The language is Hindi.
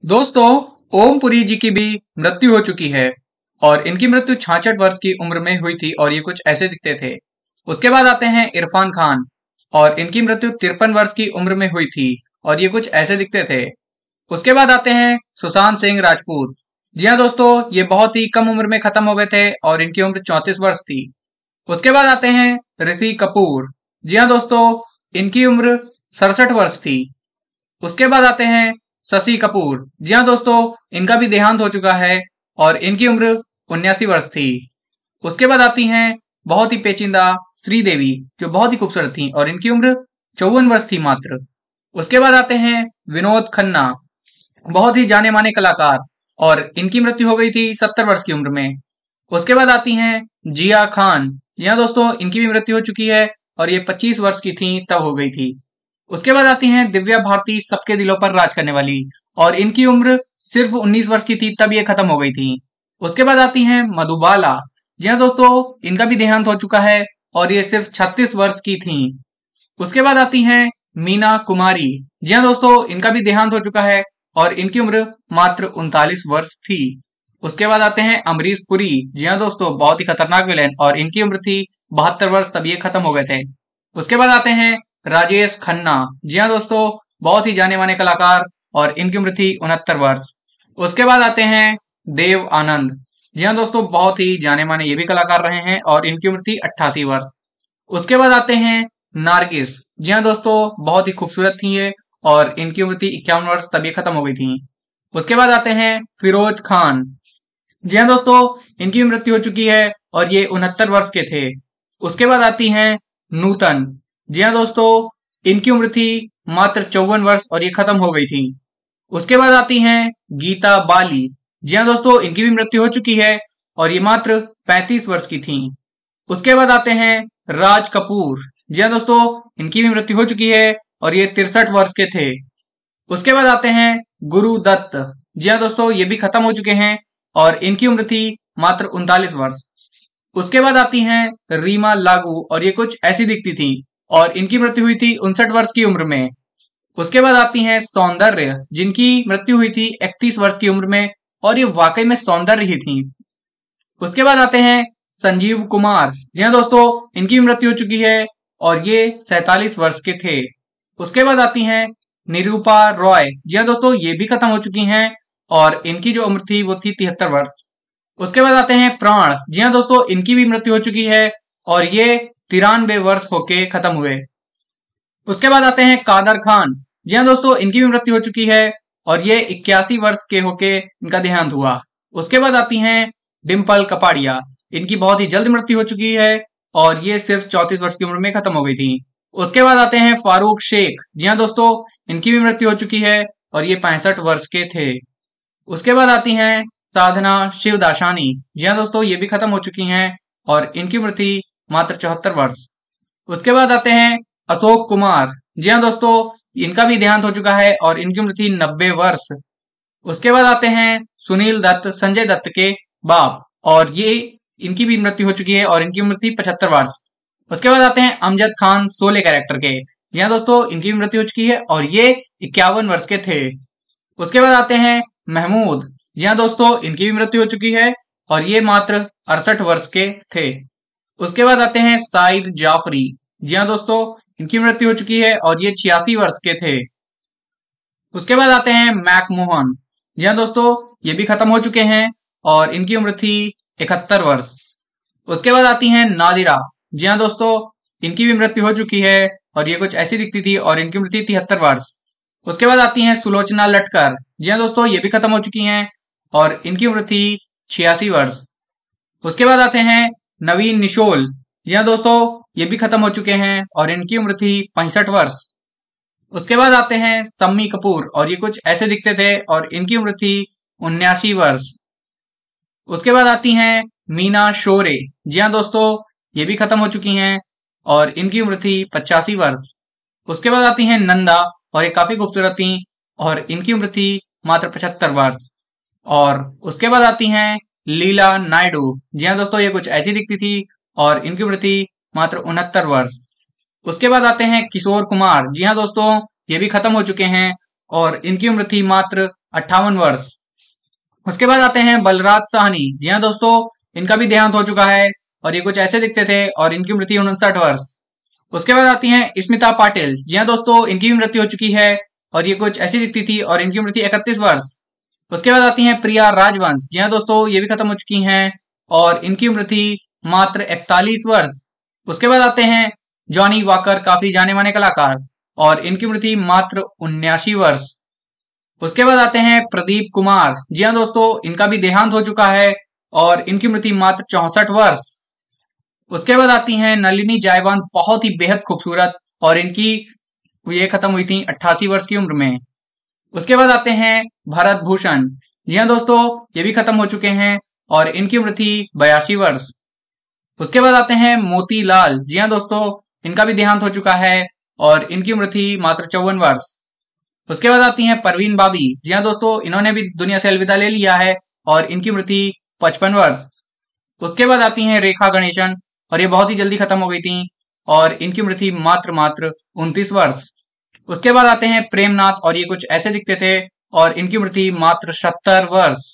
दोस्तों, ओम पुरी जी की भी मृत्यु हो चुकी है और इनकी मृत्यु 66 वर्ष की उम्र में हुई थी और ये कुछ ऐसे दिखते थे। उसके बाद आते हैं इरफान खान और इनकी मृत्यु 53 वर्ष की उम्र में हुई थी और ये कुछ ऐसे दिखते थे। उसके बाद आते हैं सुशांत सिंह राजपूत। जी हाँ दोस्तों, ये बहुत ही कम उम्र में खत्म हो गए थे और इनकी उम्र 34 वर्ष थी। उसके बाद आते हैं ऋषि कपूर। जी हाँ दोस्तों, इनकी उम्र 67 वर्ष थी। उसके बाद आते हैं शशि कपूर। जी हाँ दोस्तों, इनका भी देहांत हो चुका है और इनकी उम्र 79 वर्ष थी। उसके बाद आती हैं बहुत ही पेचिंदा श्रीदेवी, जो बहुत ही खूबसूरत थी और इनकी उम्र 54 वर्ष थी मात्र। उसके बाद आते हैं विनोद खन्ना, बहुत ही जाने माने कलाकार, और इनकी मृत्यु हो गई थी 70 वर्ष की उम्र में। उसके बाद आती हैं जिया खान। जी हाँ दोस्तों, इनकी भी मृत्यु हो चुकी है और ये 25 वर्ष की थी तब हो गई थी। उसके बाद आती हैं दिव्या भारती, सबके दिलों पर राज करने वाली, और इनकी उम्र सिर्फ 19 वर्ष की थी तब ये खत्म हो गई थी। उसके बाद आती हैं मधुबाला। जी हाँ दोस्तों, इनका भी देहांत हो चुका है और ये सिर्फ 36 वर्ष की थी। उसके बाद आती हैं मीना कुमारी। जी हाँ दोस्तों, इनका भी देहांत हो चुका है और इनकी उम्र मात्र 39 वर्ष थी। उसके बाद आते हैं अमरीश पुरी। जी हाँ दोस्तों, बहुत ही खतरनाक विलेन, और इनकी उम्र थी 72 वर्ष, तब ये खत्म हो गए थे। उसके बाद आते हैं राजेश खन्ना। जी हाँ दोस्तों, बहुत ही जाने माने कलाकार, और इनकी उम्र थी 69 वर्ष। उसके बाद आते हैं देव आनंद। जी हाँ दोस्तों, बहुत ही जाने माने ये भी कलाकार रहे हैं और इनकी उम्र थी 88 वर्ष। उसके बाद आते हैं नारगिस। जी हाँ दोस्तों, बहुत ही खूबसूरत थी ये और इनकी उम्र थी 51 वर्ष, तब ये खत्म हो गई थी। उसके बाद आते हैं फिरोज खान। जी हाँ दोस्तों, इनकी भी मृत्यु हो चुकी है और ये 69 वर्ष के थे। उसके बाद आती हैं नूतन। जी हाँ दोस्तों, इनकी उम्र थी मात्र 54 वर्ष और ये खत्म हो गई थी। उसके बाद आती हैं गीता बाली। जी हाँ दोस्तों, इनकी भी मृत्यु हो चुकी है और ये मात्र 35 वर्ष की थी। उसके बाद आते हैं राज कपूर। जी हाँ दोस्तों, इनकी भी मृत्यु हो चुकी है और ये 63 वर्ष के थे। उसके बाद आते हैं गुरु दत्त। जी हाँ दोस्तों, ये भी खत्म हो चुके हैं और इनकी उम्र थी मात्र 39 वर्ष। उसके बाद आती हैं रीमा लागू, और ये कुछ ऐसी दिखती थी और इनकी मृत्यु हुई थी 59 वर्ष की उम्र में। उसके बाद आती हैं सौंदर्य, जिनकी मृत्यु हुई थी 31 वर्ष की उम्र में, और ये वाकई में सौंदर्य ही थी। उसके बाद आते हैं संजीव कुमार। जी हाँ दोस्तों, इनकी मृत्यु हो चुकी है और ये 47 वर्ष के थे। उसके बाद आती हैं निरूपा रॉय। जी हाँ दोस्तों, ये भी खत्म हो चुकी हैं और इनकी जो उम्र थी वो थी 73 वर्ष। उसके बाद आते हैं प्राण। जी हाँ दोस्तों, इनकी भी मृत्यु हो चुकी है और ये 93 वर्ष होके खत्म हुए। उसके बाद आते हैं कादर खान। जी हाँ दोस्तों, इनकी भी मृत्यु हो चुकी है और ये 81 वर्ष के होके इनका देहांत हुआ। उसके बाद आती हैं डिम्पल कपाड़िया। इनकी बहुत ही जल्द मृत्यु हो चुकी है और ये सिर्फ 34 वर्ष की उम्र में खत्म हो गई थी। उसके बाद आते हैं फारूक शेख। जी हाँ दोस्तों, इनकी भी मृत्यु हो चुकी है और ये 65 वर्ष के थे। उसके बाद आती हैं साधना शिवदासानी। जी हाँ दोस्तों, ये भी खत्म हो चुकी हैं और इनकी उम्र थी मात्र 74 वर्ष। उसके बाद आते हैं अशोक कुमार। जी हाँ दोस्तों, इनका भी देहांत हो चुका है और इनकी उम्र थी 90 वर्ष। उसके बाद आते हैं सुनील दत्त, संजय दत्त के बाप, और ये इनकी भी मृत्यु हो चुकी है और इनकी उम्र थी 75 वर्ष। उसके बाद आते हैं अमजद खान, शोले कैरेक्टर के। जी हाँ दोस्तों, इनकी भी मृत्यु हो चुकी है और ये 51 वर्ष के थे। उसके बाद आते हैं महमूद। जी हाँ दोस्तों, इनकी भी मृत्यु हो चुकी है और ये मात्र 68 वर्ष के थे। उसके बाद आते हैं साइद जाफरी। जी हाँ दोस्तों, इनकी मृत्यु हो चुकी है और ये 86 वर्ष के थे। उसके बाद आते हैं मैकमोहन। जी हाँ दोस्तों, ये भी खत्म हो चुके हैं और इनकी उम्र थी 71 वर्ष। उसके बाद आती हैं नादिरा। जी हाँ दोस्तों, इनकी भी मृत्यु हो चुकी है और ये कुछ ऐसी दिखती थी और इनकी उम्र थी 73 वर्ष। उसके बाद आती हैं सुलोचना लटकर। जी हाँ दोस्तों, ये भी खत्म हो चुकी हैं और इनकी उम्र थी 86 वर्ष। उसके बाद आते हैं नवीन निशोल। जी हाँ दोस्तों, ये भी खत्म हो चुके हैं और इनकी उम्र थी 65 वर्ष। उसके बाद आते हैं सम्मी कपूर, और ये कुछ ऐसे दिखते थे और इनकी उम्र थी 79 वर्ष। उसके बाद आती हैं मीना शोरे। जी हाँ दोस्तों, ये भी खत्म हो चुकी हैं और इनकी उम्र थी 85 वर्ष। उसके बाद आती हैं नंदा, और ये काफी खूबसूरत थी और इनकी उम्र थी मात्र 75 वर्ष। और उसके बाद आती हैं लीला नायडू। जी हाँ दोस्तों, ये कुछ ऐसी दिखती थी और इनकी उम्र थी मात्र 69 वर्ष। उसके बाद आते हैं किशोर कुमार। जी हाँ दोस्तों, ये भी खत्म हो चुके हैं और इनकी उम्र थी मात्र 58 वर्ष। उसके बाद आते हैं बलराज साहनी। जी हाँ दोस्तों, इनका भी देहांत हो चुका है और ये कुछ ऐसे दिखते थे और इनकी उम्र थी 59 वर्ष। उसके बाद आती हैं स्मिता पाटिल। जी हाँ दोस्तों, इनकी भी मृत्यु हो चुकी है और ये कुछ ऐसी दिखती थी और इनकी उम्र थी 31 वर्ष। उसके बाद आती हैं प्रिया राजवंश। जी हाँ दोस्तों, ये भी खत्म हो चुकी हैं और इनकी उम्र थी मात्र 41 वर्ष। उसके बाद आते हैं जॉनी वॉकर, काफी जाने माने कलाकार, और इनकी उम्र थी मात्र 79 वर्ष। उसके बाद आते हैं प्रदीप कुमार। जी हाँ दोस्तों, इनका भी देहांत हो चुका है और इनकी उम्र थी मात्र 64 वर्ष। उसके बाद आती हैं नलिनी जायवंत, बहुत ही बेहद खूबसूरत, और इनकी ये खत्म हुई थी 88 वर्ष की उम्र में। उसके बाद आते हैं भरत भूषण। जी हाँ दोस्तों, ये भी खत्म हो चुके हैं और इनकी उम्र थी 82 वर्ष। उसके बाद आते हैं मोतीलाल। जी हाँ दोस्तों, इनका भी देहांत हो चुका है और इनकी उम्र थी मात्र 54 वर्ष। उसके बाद आती हैं परवीन बाबी। जी हाँ दोस्तों, इन्होंने भी दुनिया से अलविदा ले लिया है और इनकी उम्र थी 55 वर्ष। उसके बाद आती हैं रेखा गणेशन, और ये बहुत ही जल्दी खत्म हो गई थी और इनकी उम्र थी मात्र 29 वर्ष। उसके बाद आते हैं प्रेमनाथ, और ये कुछ ऐसे दिखते थे और इनकी उम्र थी मात्र 70 वर्ष।